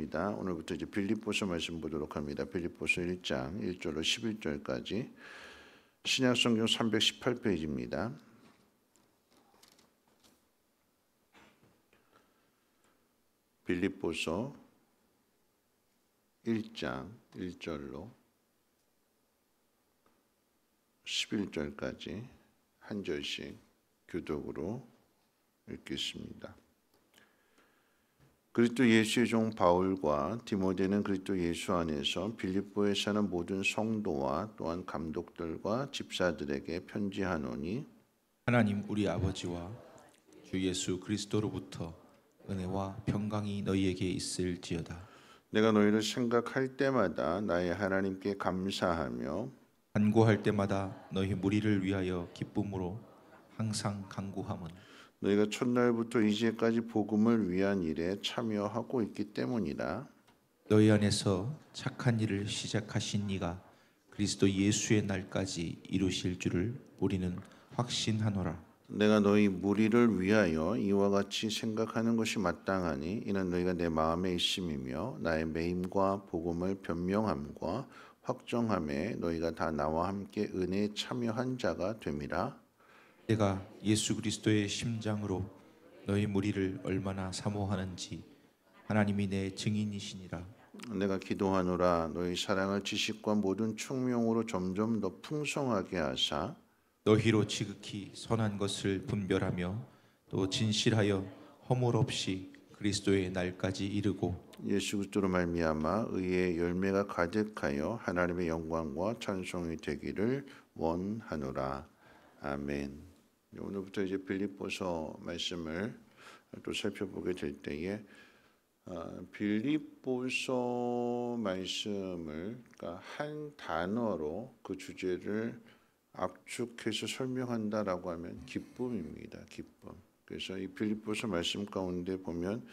하겠습니다. 오늘부터 이제 빌립보서 말씀 보도록 합니다. 빌립보서 1장 1절로 11절까지 신약 성경 318페이지입니다. 빌립보서 1장 1절로 11절까지 한 절씩 교독으로 읽겠습니다. 그리스도 예수의 종 바울과 디모데는 그리스도 예수 안에서 빌립보에 사는 모든 성도와 또한 감독들과 집사들에게 편지하노니 하나님 우리 아버지와 주 예수 그리스도로부터 은혜와 평강이 너희에게 있을지어다. 내가 너희를 생각할 때마다 나의 하나님께 감사하며 간구할 때마다 너희 무리를 위하여 기쁨으로 항상 간구함은 너희가 첫날부터 이제까지 복음을 위한 일에 참여하고 있기 때문이라. 너희 안에서 착한 일을 시작하신 이가 그리스도 예수의 날까지 이루실 줄을 우리는 확신하노라. 내가 너희 무리를 위하여 이와 같이 생각하는 것이 마땅하니 이는 너희가 내 마음에 있음이며 나의 매임과 복음을 변명함과 확정함에 너희가 다 나와 함께 은혜에 참여한 자가 됨이라. 내가 예수 그리스도의 심장으로 너희 무리를 얼마나 사모하는지 하나님이 내 증인이시니라. 내가 기도하노라 너희 사랑을 지식과 모든 충명으로 점점 더 풍성하게 하사 너희로 지극히 선한 것을 분별하며 또 진실하여 허물 없이 그리스도의 날까지 이르고 예수 그리스도로 말미암아 의의 열매가 가득하여 하나님의 영광과 찬송이 되기를 원하노라. 아멘. 오늘부터 이제 빌립보서 말씀을 또 살펴보게 될 때에 빌립보서 말씀을 그러니까 한 단어로 그 주제를 압축해서 설명한다라고 하면 기쁨입니다. 기쁨. 그래서 이 빌립보서 말씀 가운데 보면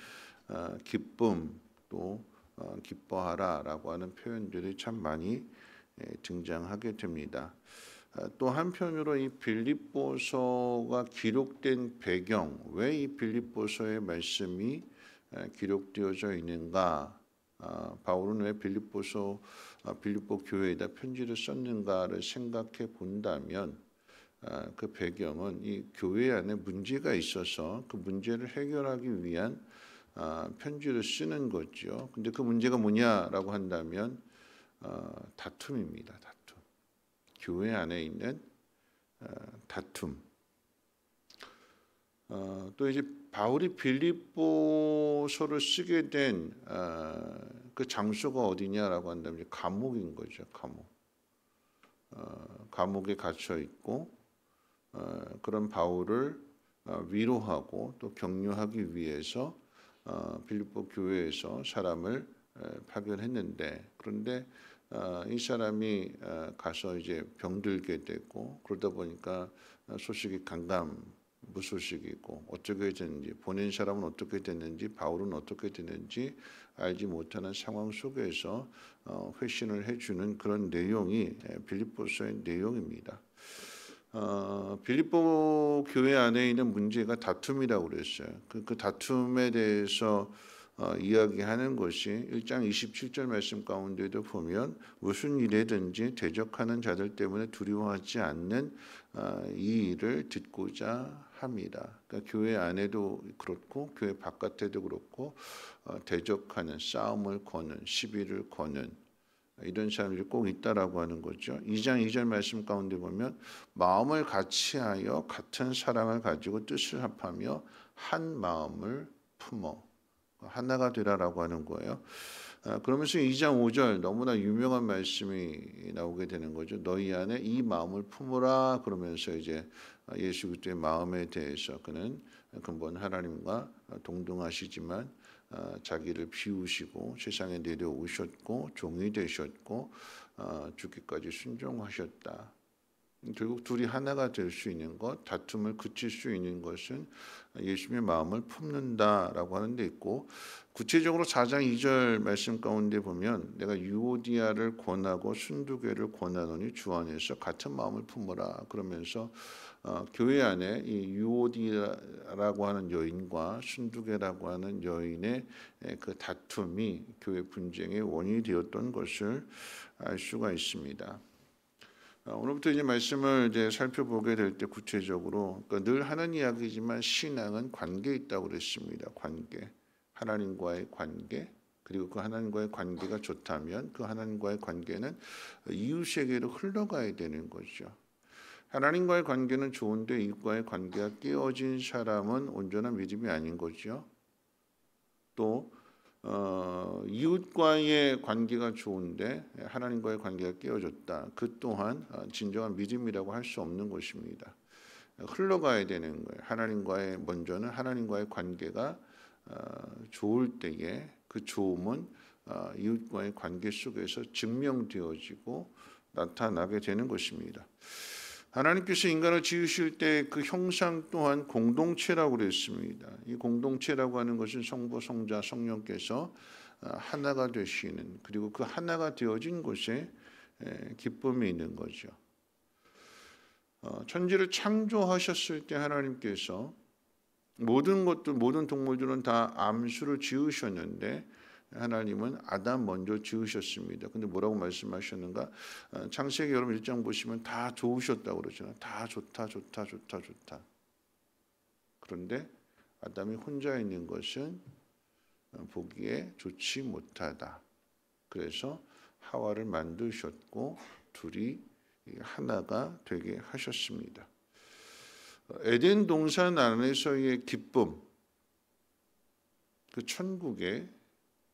기쁨 또 기뻐하라라고 하는 표현들이 참 많이 등장하게 됩니다. 또 한편으로 이 빌립보서가 기록된 배경, 왜 이 빌립보서의 말씀이 기록되어져 있는가? 바울은 왜 빌립보 교회에다 편지를 썼는가를 생각해 본다면 그 배경은 이 교회 안에 문제가 있어서 그 문제를 해결하기 위한 편지를 쓰는 거죠. 근데 그 문제가 뭐냐라고 한다면 다툼입니다. 다툼. 교회 안에 있는 다툼. 또 이제 바울이 빌립보서를 쓰게 된 그 장소가 어디냐라고 한다면 감옥인 거죠. 감옥. 감옥에 갇혀 있고 그런 바울을 위로하고 또 격려하기 위해서 빌립보 교회에서 사람을 파견했는데 그런데 이 사람이 가서 이제 병들게 되고 그러다 보니까 소식이 무소식이고 어떻게 됐는지 보낸 사람은 어떻게 됐는지 바울은 어떻게 됐는지 알지 못하는 상황 속에서 회신을 해주는 그런 내용이 빌립보서의 내용입니다. 빌립보 교회 안에 있는 문제가 다툼이라고 그랬어요. 그 다툼에 대해서 이야기하는 것이 1장 27절 말씀 가운데도 보면 무슨 일에든지 대적하는 자들 때문에 두려워하지 않는 이 일을 듣고자 합니다. 그러니까 교회 안에도 그렇고 교회 바깥에도 그렇고 대적하는 싸움을 거는 시비를 거는 이런 사람들이 꼭 있다라고 하는 거죠. 2장 2절 말씀 가운데 보면 마음을 같이하여 같은 사랑을 가지고 뜻을 합하며 한 마음을 품어 하나가 되라라고 하는 거예요. 그러면서 2장 5절 너무나 유명한 말씀이 나오게 되는 거죠. 너희 안에 이 마음을 품으라 그러면서 이제 예수 그리스도의 마음에 대해서 그는 근본 하나님과 동등하시지만 자기를 비우시고 세상에 내려오셨고 종이 되셨고 죽기까지 순종하셨다. 결국 둘이 하나가 될 수 있는 것, 다툼을 그칠 수 있는 것은 예수님의 마음을 품는다라고 하는 데 있고, 구체적으로 4장 2절 말씀 가운데 보면 내가 유오디아를 권하고 순두개를 권하노니 주 안에서 같은 마음을 품으라 그러면서 교회 안에 이 유오디아라고 하는 여인과 순두개라고 하는 여인의 그 다툼이 교회 분쟁의 원인이 되었던 것을 알 수가 있습니다. 오늘부터 이제 말씀을 이제 살펴보게 될 때 구체적으로, 그러니까 늘 하는 이야기지만 신앙은 관계에 있다고 그랬습니다. 관계, 하나님과의 관계, 그리고 그 하나님과의 관계가 좋다면 그 하나님과의 관계는 이웃에게로 흘러가야 되는 거죠. 하나님과의 관계는 좋은데 이웃과의 관계가 깨어진 사람은 온전한 믿음이 아닌 거죠. 또 이웃과의 관계가 좋은데 하나님과의 관계가 깨어졌다. 그 또한 진정한 믿음이라고 할 수 없는 것입니다. 흘러가야 되는 거예요. 하나님과의 먼저는 하나님과의 관계가 좋을 때에 그 좋음은 이웃과의 관계 속에서 증명되어지고 나타나게 되는 것입니다. 하나님께서 인간을 지으실 때 그 형상 또한 공동체라고 그랬습니다. 이 공동체라고 하는 것은 성부, 성자, 성령께서 하나가 되시는, 그리고 그 하나가 되어진 곳에 기쁨이 있는 거죠. 천지를 창조하셨을 때 하나님께서 모든 것들, 모든 동물들은 다 암수를 지으셨는데 하나님은 아담 먼저 지으셨습니다. 근데 뭐라고 말씀하셨는가? 창세기 여러분 1장 보시면 다 좋으셨다고 그러잖아요. 다 좋다, 좋다, 좋다, 좋다. 그런데 아담이 혼자 있는 것은 보기에 좋지 못하다. 그래서 하와를 만드셨고 둘이 하나가 되게 하셨습니다. 에덴 동산 안에서의 기쁨, 그 천국의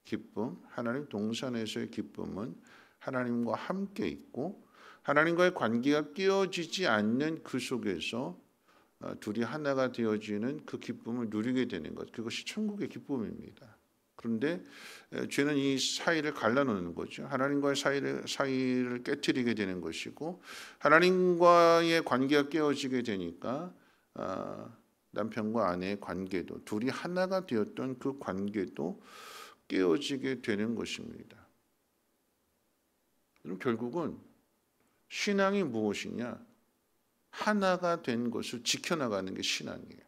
기쁨, 하나님 동산에서의 기쁨은 하나님과 함께 있고 하나님과의 관계가 깨어지지 않는 그 속에서 둘이 하나가 되어지는 그 기쁨을 누리게 되는 것, 그것이 천국의 기쁨입니다. 그런데 죄는 이 사이를 갈라놓는 거죠. 하나님과의 사이를 깨트리게 되는 것이고 하나님과의 관계가 깨어지게 되니까 남편과 아내의 관계도, 둘이 하나가 되었던 그 관계도 깨어지게 되는 것입니다. 그럼 결국은 신앙이 무엇이냐? 하나가 된 것을 지켜나가는 게 신앙이에요.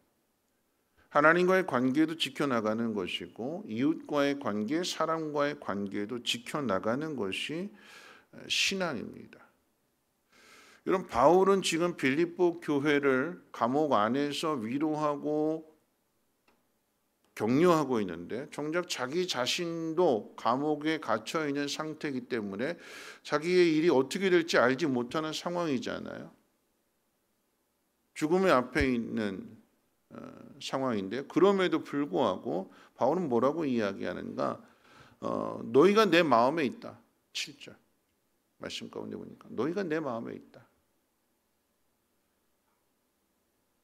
하나님과의 관계도 지켜나가는 것이고 이웃과의 관계, 사람과의 관계도 지켜나가는 것이 신앙입니다. 여러분, 바울은 지금 빌립보 교회를 감옥 안에서 위로하고 격려하고 있는데 정작 자기 자신도 감옥에 갇혀 있는 상태이기 때문에 자기의 일이 어떻게 될지 알지 못하는 상황이잖아요. 죽음의 앞에 있는 상황인데 그럼에도 불구하고 바울은 뭐라고 이야기하는가? 너희가 내 마음에 있다. 7절 말씀 가운데 보니까 너희가 내 마음에 있다.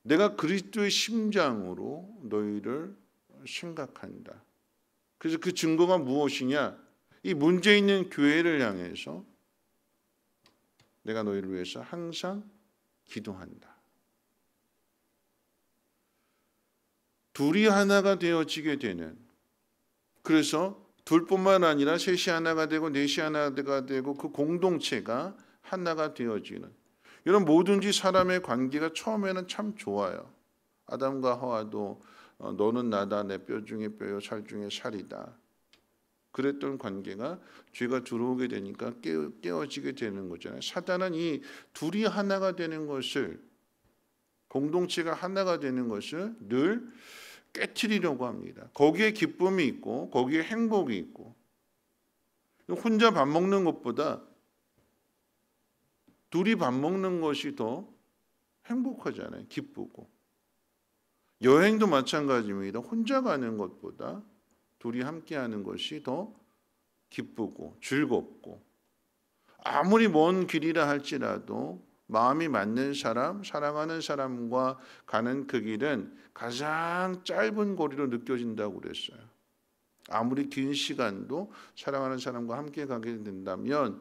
내가 그리스도의 심장으로 너희를 생각한다. 그래서 그 증거가 무엇이냐? 이 문제 있는 교회를 향해서 내가 너희를 위해서 항상 기도한다. 둘이 하나가 되어지게 되는, 그래서 둘뿐만 아니라 셋이 하나가 되고 넷이 하나가 되고 그 공동체가 하나가 되어지는, 이런 뭐든지 사람의 관계가 처음에는 참 좋아요. 아담과 하와도 너는 나다, 내 뼈 중에 뼈요 살 중에 살이다. 그랬던 관계가 죄가 들어오게 되니까 깨어지게 되는 거잖아요. 사단은 이 둘이 하나가 되는 것을, 공동체가 하나가 되는 것을 늘 깨트리려고 합니다. 거기에 기쁨이 있고 거기에 행복이 있고, 혼자 밥 먹는 것보다 둘이 밥 먹는 것이 더 행복하잖아요. 기쁘고. 여행도 마찬가지입니다. 혼자 가는 것보다 둘이 함께하는 것이 더 기쁘고 즐겁고, 아무리 먼 길이라 할지라도 마음이 맞는 사람, 사랑하는 사람과 가는 그 길은 가장 짧은 거리로 느껴진다고 그랬어요. 아무리 긴 시간도 사랑하는 사람과 함께 가게 된다면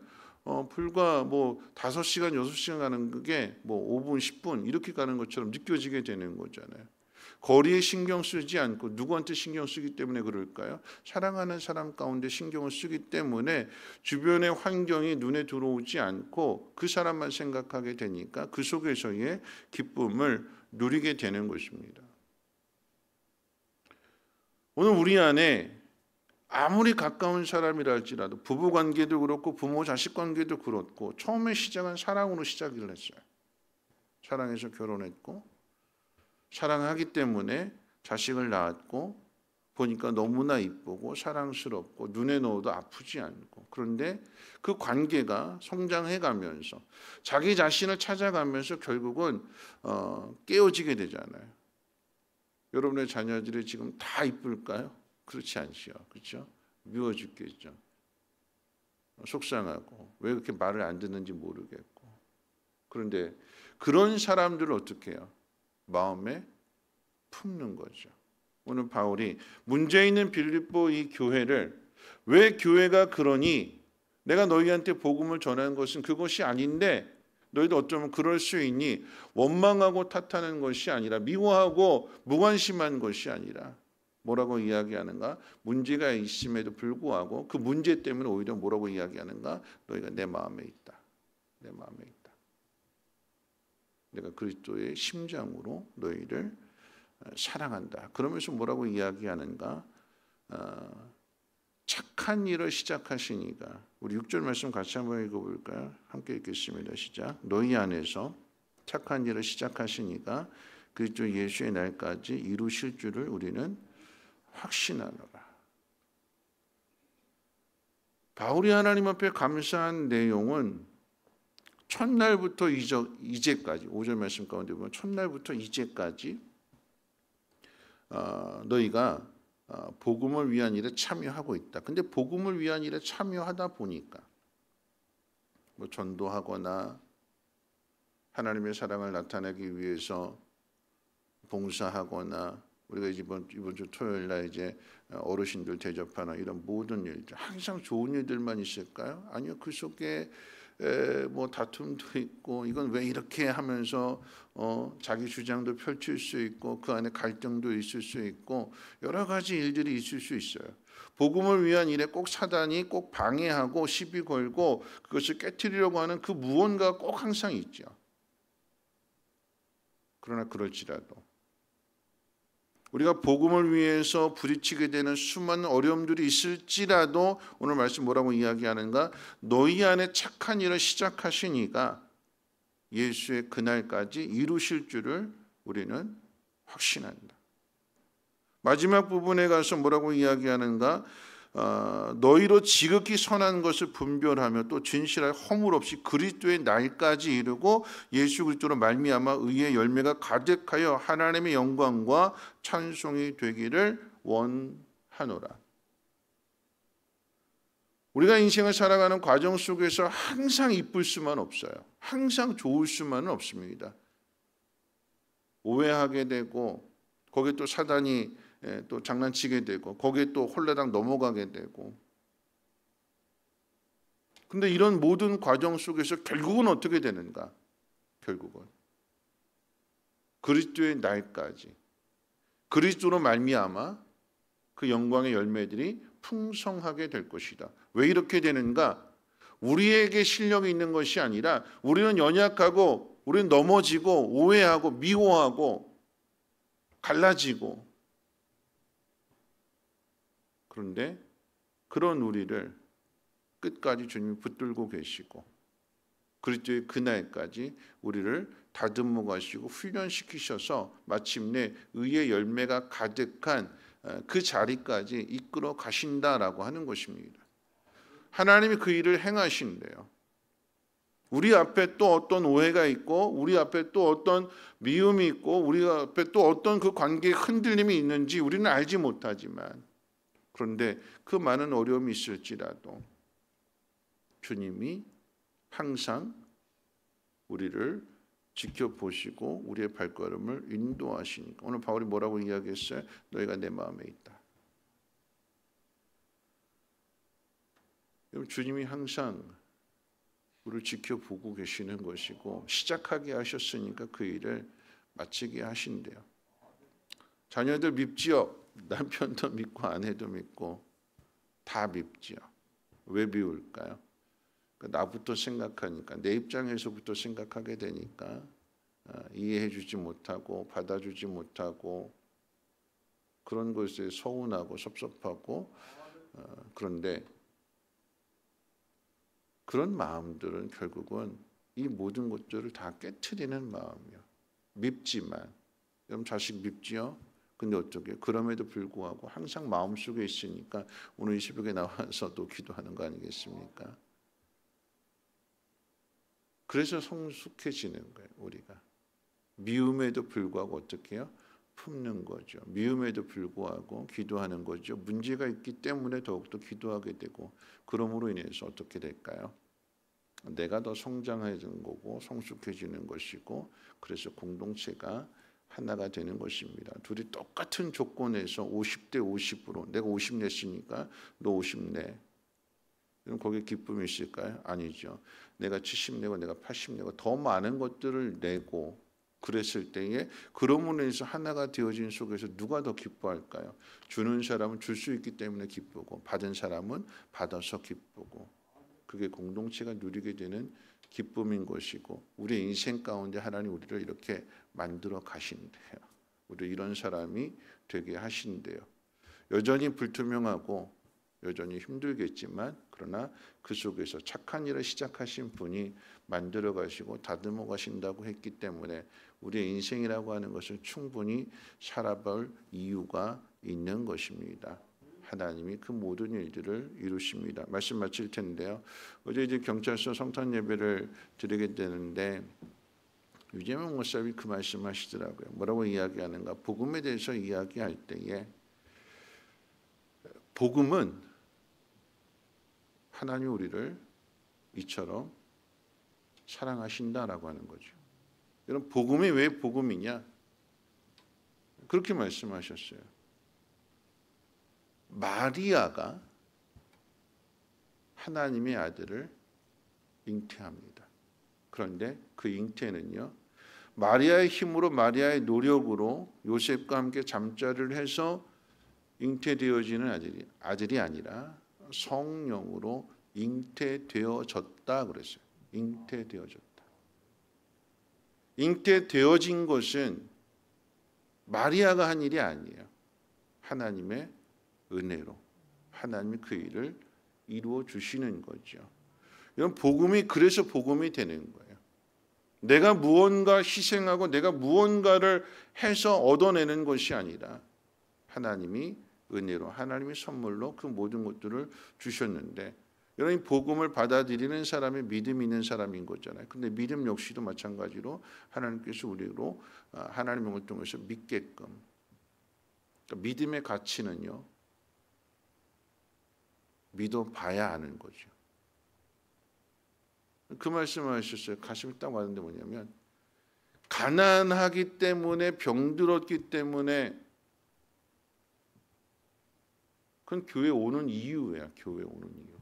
불과 뭐 5시간, 6시간 가는 그게 뭐 5분, 10분 이렇게 가는 것처럼 느껴지게 되는 거잖아요. 거리에 신경 쓰지 않고 누구한테 신경 쓰기 때문에 그럴까요? 사랑하는 사람 가운데 신경을 쓰기 때문에 주변의 환경이 눈에 들어오지 않고 그 사람만 생각하게 되니까 그 속에서의 기쁨을 누리게 되는 것입니다. 오늘 우리 안에 아무리 가까운 사람이라 할지라도 부부 관계도 그렇고 부모 자식 관계도 그렇고 처음에 시작은 사랑으로 시작을 했어요. 사랑해서 결혼했고 사랑하기 때문에 자식을 낳았고 보니까 너무나 이쁘고 사랑스럽고 눈에 넣어도 아프지 않고, 그런데 그 관계가 성장해가면서 자기 자신을 찾아가면서 결국은 깨어지게 되잖아요. 여러분의 자녀들이 지금 다 이쁠까요? 그렇지 않지요. 그렇죠? 미워 죽겠죠. 속상하고 왜 그렇게 말을 안 듣는지 모르겠고. 그런데 그런 사람들을 어떻게 해요? 마음에 품는 거죠. 오늘 바울이 문제 있는 빌립보 이 교회를, 왜 교회가 그러니 내가 너희한테 복음을 전하는 것은 그것이 아닌데 너희도 어쩌면 그럴 수 있니? 원망하고 탓하는 것이 아니라, 미워하고 무관심한 것이 아니라 뭐라고 이야기하는가? 문제가 있음에도 불구하고 그 문제 때문에 오히려 뭐라고 이야기하는가? 너희가 내 마음에 있다. 내 마음에 있다. 내가 그리스도의 심장으로 너희를 사랑한다. 그러면서 뭐라고 이야기하는가? 착한 일을 시작하시니까. 우리 6절 말씀 같이 한번 읽어볼까요? 함께 읽겠습니다. 시작. 너희 안에서 착한 일을 시작하시니까 그리스도 예수의 날까지 이루실 줄을 우리는 확신하노라. 바울이 하나님 앞에 감사한 내용은 첫날부터 이제까지, 5절 말씀 가운데 보면 첫날부터 이제까지 너희가 복음을 위한 일에 참여하고 있다. 근데 복음을 위한 일에 참여하다 보니까 뭐 전도하거나 하나님의 사랑을 나타내기 위해서 봉사하거나, 우리가 이번 주 토요일 날 이제 어르신들 대접하나 이런 모든 일들, 항상 좋은 일들만 있을까요? 아니요. 그 속에 뭐 다툼도 있고, 이건 왜 이렇게 하면서 자기 주장도 펼칠 수 있고, 그 안에 갈등도 있을 수 있고, 여러 가지 일들이 있을 수 있어요. 복음을 위한 일에 꼭 사단이 꼭 방해하고 시비 걸고 그것을 깨트리려고 하는 그 무언가가 꼭 항상 있죠. 그러나 그럴지라도 우리가 복음을 위해서 부딪히게 되는 수많은 어려움들이 있을지라도 오늘 말씀 뭐라고 이야기하는가? 너희 안에 착한 일을 시작하시니까 예수의 그날까지 이루실 줄을 우리는 확신한다. 마지막 부분에 가서 뭐라고 이야기하는가? 너희로 지극히 선한 것을 분별하며 또 진실할 허물 없이 그리스도의 날까지 이르고 예수 그리스도로 말미암아 의의 열매가 가득하여 하나님의 영광과 찬송이 되기를 원하노라. 우리가 인생을 살아가는 과정 속에서 항상 이쁠 수만 없어요. 항상 좋을 수만은 없습니다. 오해하게 되고, 거기에 또 사단이 또 장난치게 되고, 거기에 또 홀라당 넘어가게 되고. 근데 이런 모든 과정 속에서 결국은 어떻게 되는가? 결국은 그리스도의 날까지, 그리스도로 말미암아 그 영광의 열매들이 풍성하게 될 것이다. 왜 이렇게 되는가? 우리에게 실력이 있는 것이 아니라 우리는 연약하고, 우리는 넘어지고 오해하고 미워하고 갈라지고, 그런데 그런 우리를 끝까지 주님이 붙들고 계시고 그리스도의 그날까지 우리를 다듬어 가시고 훈련시키셔서 마침내 의의 열매가 가득한 그 자리까지 이끌어 가신다라고 하는 것입니다. 하나님이 그 일을 행하신대요. 우리 앞에 또 어떤 오해가 있고, 우리 앞에 또 어떤 미움이 있고, 우리 앞에 또 어떤 그 관계의 흔들림이 있는지 우리는 알지 못하지만, 그런데 그 많은 어려움이 있을지라도 주님이 항상 우리를 지켜보시고 우리의 발걸음을 인도하시니까. 오늘 바울이 뭐라고 이야기했어요? 너희가 내 마음에 있다. 여러분, 주님이 항상 우리를 지켜보고 계시는 것이고 시작하게 하셨으니까 그 일을 마치게 하신대요. 자녀들 밉지요. 남편도 믿고 아내도 믿고 다 밉지요. 왜 미울까요? 나부터 생각하니까 내 입장에서부터 생각하게 되니까 이해해주지 못하고 받아주지 못하고 그런 것에 서운하고 섭섭하고 그런데 그런 마음들은 결국은 이 모든 것들을 다 깨트리는 마음이요. 밉지만 여러분 자식 밉지요? 근데 어떻게 그럼에도 불구하고 항상 마음속에 있으니까 오늘 이 새벽에 나와서 또 기도하는 거 아니겠습니까? 그래서 성숙해지는 거예요. 우리가 미움에도 불구하고 어떻게 해요? 품는 거죠. 미움에도 불구하고 기도하는 거죠. 문제가 있기 때문에 더욱더 기도하게 되고 그러므로 인해서 어떻게 될까요? 내가 더 성장해지는 거고 성숙해지는 것이고 그래서 공동체가 하나가 되는 것입니다. 둘이 똑같은 조건에서 50대 50으로 내가 50 냈으니까 너 50 내. 그럼 거기에 기쁨이 있을까요? 아니죠. 내가 70 내고 내가 80 내고 더 많은 것들을 내고 그랬을 때에 그러므로 인해서 하나가 되어진 속에서 누가 더 기뻐할까요? 주는 사람은 줄 수 있기 때문에 기쁘고 받은 사람은 받아서 기쁘고 그게 공동체가 누리게 되는 기쁨인 것이고 우리 인생 가운데 하나님 우리를 이렇게 만들어 가신대요. 우리 이런 사람이 되게 하신대요. 여전히 불투명하고 여전히 힘들겠지만 그러나 그 속에서 착한 일을 시작하신 분이 만들어 가시고 다듬어 가신다고 했기 때문에 우리의 인생이라고 하는 것을 충분히 살아볼 이유가 있는 것입니다. 하나님이 그 모든 일들을 이루십니다. 말씀 마칠 텐데요. 어제 이제 경찰서 성탄 예배를 드리게 되는데 유재명 목사님이 그 말씀하시더라고요. 뭐라고 이야기하는가? 복음에 대해서 이야기할 때에 복음은 하나님 우리를 이처럼 사랑하신다라고 하는 거죠. 여러분 복음이 왜 복음이냐? 그렇게 말씀하셨어요. 마리아가 하나님의 아들을 잉태합니다. 그런데 그 잉태는요. 마리아의 힘으로 마리아의 노력으로 요셉과 함께 잠자리를 해서 잉태되어지는 아들이 아니라 성령으로 잉태되어졌다 그랬어요. 잉태되어졌다. 잉태되어진 것은 마리아가 한 일이 아니에요. 하나님의 은혜로 하나님이 그 일을 이루어 주시는 거죠. 이런 복음이 그래서 복음이 되는 거예요. 내가 무언가 희생하고 내가 무언가를 해서 얻어내는 것이 아니라 하나님이 은혜로 하나님의 선물로 그 모든 것들을 주셨는데 여러분 복음을 받아들이는 사람이 믿음 있는 사람인 거잖아요. 근데 믿음 역시도 마찬가지로 하나님께서 우리로 하나님의 영을 통해서 믿게끔 그러니까 믿음의 가치는요. 믿어봐야 하는 거죠. 그 말씀을 하셨어요. 가슴이 딱 왔는데 뭐냐면 가난하기 때문에 병들었기 때문에 그건 교회 오는 이유야. 교회 오는 이유.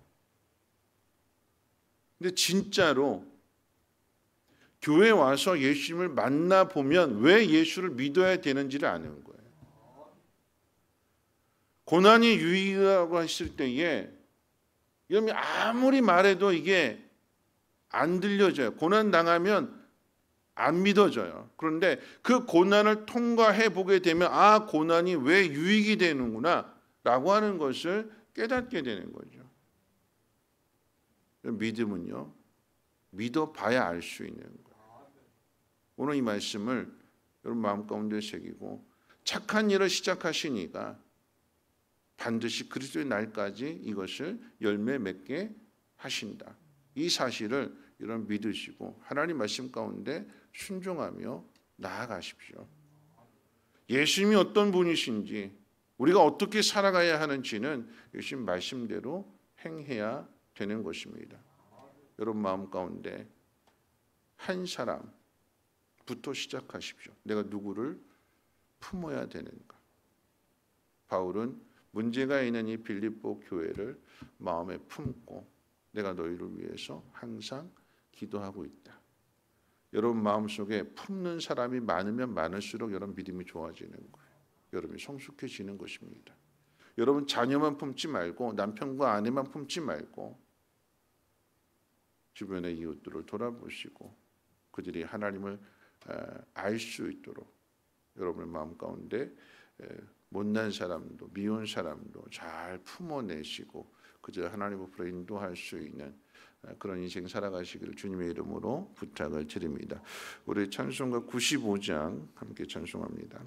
근데 진짜로 교회 와서 예수님을 만나보면 왜 예수를 믿어야 되는지를 아는 거예요. 고난이 유의라고 했을 때에 여러분이 아무리 말해도 이게 안 들려져요. 고난 당하면 안 믿어져요. 그런데 그 고난을 통과해 보게 되면 아 고난이 왜 유익이 되는구나 라고 하는 것을 깨닫게 되는 거죠. 믿음은요. 믿어봐야 알 수 있는 거예요. 오늘 이 말씀을 여러분 마음 가운데 새기고 착한 일을 시작하시니까 반드시 그리스도의 날까지 이것을 열매 맺게 하신다. 이 사실을 여러분 믿으시고 하나님 말씀 가운데 순종하며 나아가십시오. 예수님이 어떤 분이신지 우리가 어떻게 살아가야 하는지는 예수님 말씀대로 행해야 되는 것입니다. 여러분 마음 가운데 한 사람부터 시작하십시오. 내가 누구를 품어야 되는가? 바울은 문제가 있는 이 빌립보 교회를 마음에 품고 내가 너희를 위해서 항상 기도하고 있다. 여러분 마음속에 품는 사람이 많으면 많을수록 여러분 믿음이 좋아지는 거예요. 여러분이 성숙해지는 것입니다. 여러분 자녀만 품지 말고 남편과 아내만 품지 말고 주변의 이웃들을 돌아보시고 그들이 하나님을 알 수 있도록 여러분의 마음 가운데 못난 사람도 미운 사람도 잘 품어내시고 그저 하나님 앞으로 인도할 수 있는 그런 인생 살아가시기를 주님의 이름으로 부탁을 드립니다. 우리 찬송가 95장 함께 찬송합니다.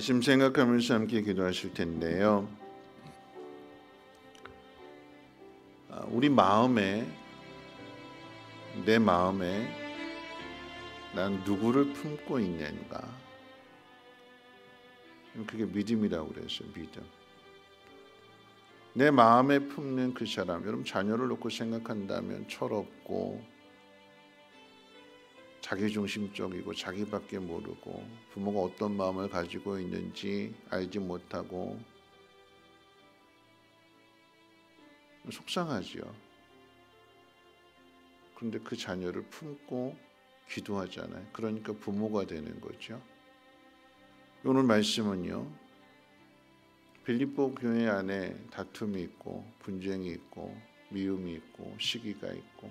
말씀 생각하면서 함께 기도하실 텐데요. 우리 마음에 내 마음에 난 누구를 품고 있는가? 그게 믿음이라고 그랬어요. 믿음. 내 마음에 품는 그 사람, 여러분 자녀를 놓고 생각한다면 철없고 자기중심적이고 자기밖에 모르고 부모가 어떤 마음을 가지고 있는지 알지 못하고 속상하지요. 그런데 그 자녀를 품고 기도하잖아요. 그러니까 부모가 되는 거죠. 오늘 말씀은요. 빌립보 교회 안에 다툼이 있고 분쟁이 있고 미움이 있고 시기가 있고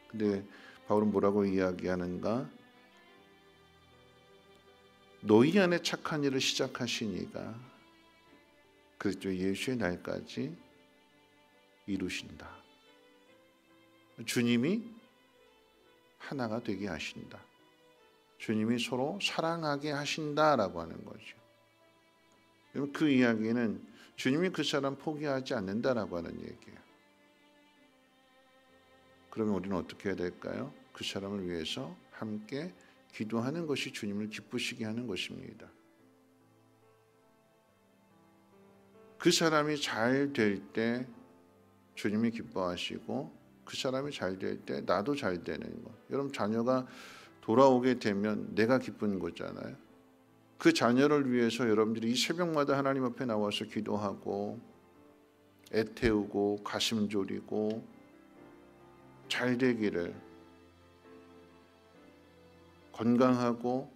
근데 바울은 뭐라고 이야기하는가? 너희 안에 착한 일을 시작하신 이가 그리스도 예수의 날까지 이루신다. 주님이 하나가 되게 하신다. 주님이 서로 사랑하게 하신다라고 하는 거죠. 그 이야기는 주님이 그 사람 포기하지 않는다라고 하는 얘기예요. 그러면 우리는 어떻게 해야 될까요? 그 사람을 위해서 함께 기도하는 것이 주님을 기쁘시게 하는 것입니다. 그 사람이 잘 될 때 주님이 기뻐하시고 그 사람이 잘 될 때 나도 잘 되는 것. 여러분 자녀가 돌아오게 되면 내가 기쁜 거잖아요. 그 자녀를 위해서 여러분들이 이 새벽마다 하나님 앞에 나와서 기도하고 애태우고 가슴 졸이고 잘 되기를, 건강하고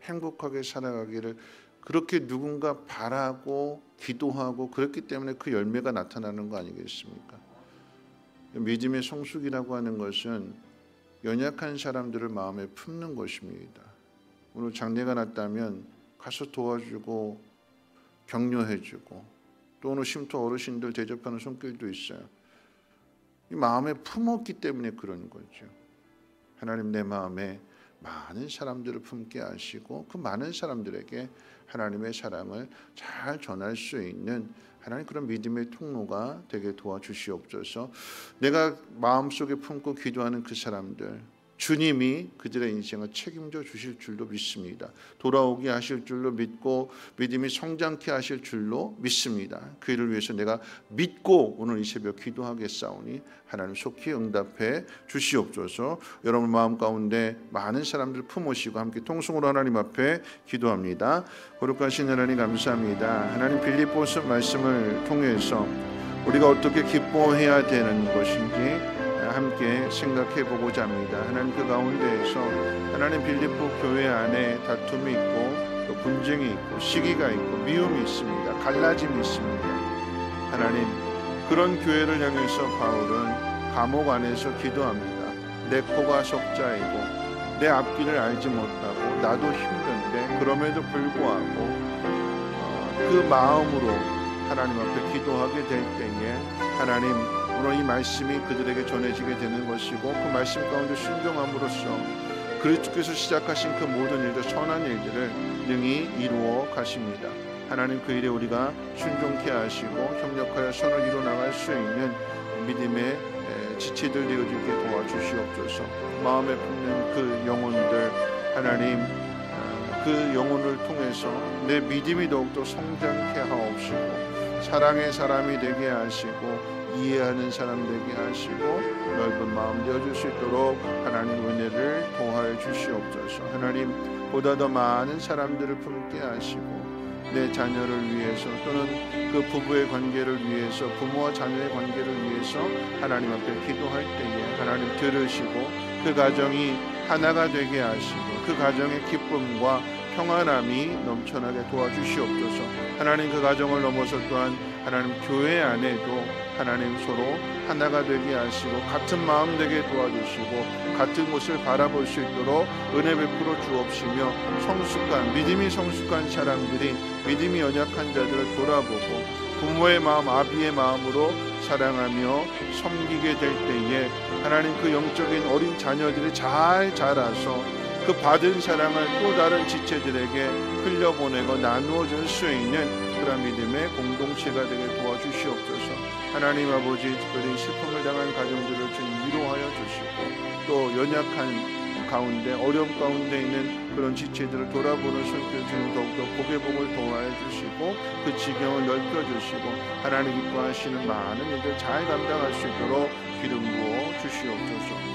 행복하게 살아가기를 그렇게 누군가 바라고 기도하고 그렇기 때문에 그 열매가 나타나는 거 아니겠습니까? 믿음의 성숙이라고 하는 것은 연약한 사람들을 마음에 품는 것입니다. 오늘 장례가 났다면 가서 도와주고 격려해주고, 또 오늘 쉼터 어르신들 대접하는 손길도 있어요. 이 마음에 품었기 때문에 그런 거죠. 하나님 내 마음에 많은 사람들을 품게 하시고 그 많은 사람들에게 하나님의 사랑을 잘 전할 수 있는 하나님 그런 믿음의 통로가 되게 도와주시옵소서. 내가 마음속에 품고 기도하는 그 사람들, 주님이 그들의 인생을 책임져 주실 줄로 믿습니다. 돌아오게 하실 줄로 믿고 믿음이 성장케 하실 줄로 믿습니다. 그 일을 위해서 내가 믿고 오늘 이 새벽 기도하겠사오니 하나님 속히 응답해 주시옵소서. 여러분 마음 가운데 많은 사람들 품으시고 함께 통성으로 하나님 앞에 기도합니다. 거룩하신 하나님 감사합니다. 하나님 빌립보서 말씀을 통해서 우리가 어떻게 기뻐해야 되는 것인지 함께 생각해 보고자 합니다. 하나님 그 가운데에서 하나님 빌립보 교회 안에 다툼이 있고 또 분쟁이 있고 시기가 있고 미움이 있습니다. 갈라짐이 있습니다. 하나님 그런 교회를 향해서 바울은 감옥 안에서 기도합니다. 내 코가 석자이고 내 앞길을 알지 못하고 나도 힘든데 그럼에도 불구하고 그 마음으로 하나님 앞에 기도하게 될 때에 하나님 오늘 이 말씀이 그들에게 전해지게 되는 것이고 그 말씀 가운데 순종함으로써 그리스도께서 시작하신 그 모든 일들 선한 일들을 능히 이루어 가십니다. 하나님 그 일에 우리가 순종케 하시고 협력하여 선을 이루어 나갈 수 있는 믿음의 지체들 되어지게 도와주시옵소서. 마음에 품는 그 영혼들 하나님 그 영혼을 통해서 내 믿음이 더욱더 성장케 하옵시고 사랑의 사람이 되게 하시고 이해하는 사람 되게 하시고 넓은 마음 되어줄 수 있도록 하나님 은혜를 도하여 주시옵소서. 하나님 보다 더 많은 사람들을 품게 하시고 내 자녀를 위해서 또는 그 부부의 관계를 위해서 부모와 자녀의 관계를 위해서 하나님 앞에 기도할 때에 하나님 들으시고 그 가정이 하나가 되게 하시고 그 가정의 기쁨과 평안함이 넘쳐나게 도와주시옵소서. 하나님 그 가정을 넘어서 또한 하나님 교회 안에도 하나님 서로 하나가 되게 하시고 같은 마음 되게 도와주시고 같은 곳을 바라볼 수 있도록 은혜 베풀어 주옵시며 성숙한 믿음이 성숙한 사람들이 믿음이 연약한 자들을 돌아보고 부모의 마음 아비의 마음으로 사랑하며 섬기게 될 때에 하나님 그 영적인 어린 자녀들이 잘 자라서 그 받은 사랑을 또 다른 지체들에게 흘려보내고 나누어 줄 수 있는 그런 믿음의 공동체가 되게 도와주시옵소서. 하나님 아버지 특별히 슬픔을 당한 가정들을 주님 위로하여 주시고 또 연약한 가운데 어려움 가운데 있는 그런 지체들을 돌아보는 손길 주님 더욱더 복의 복을 도와해 주시고 그 지경을 넓혀 주시고 하나님 기뻐하시는 많은 일들 잘 감당할 수 있도록 기름 부어 주시옵소서.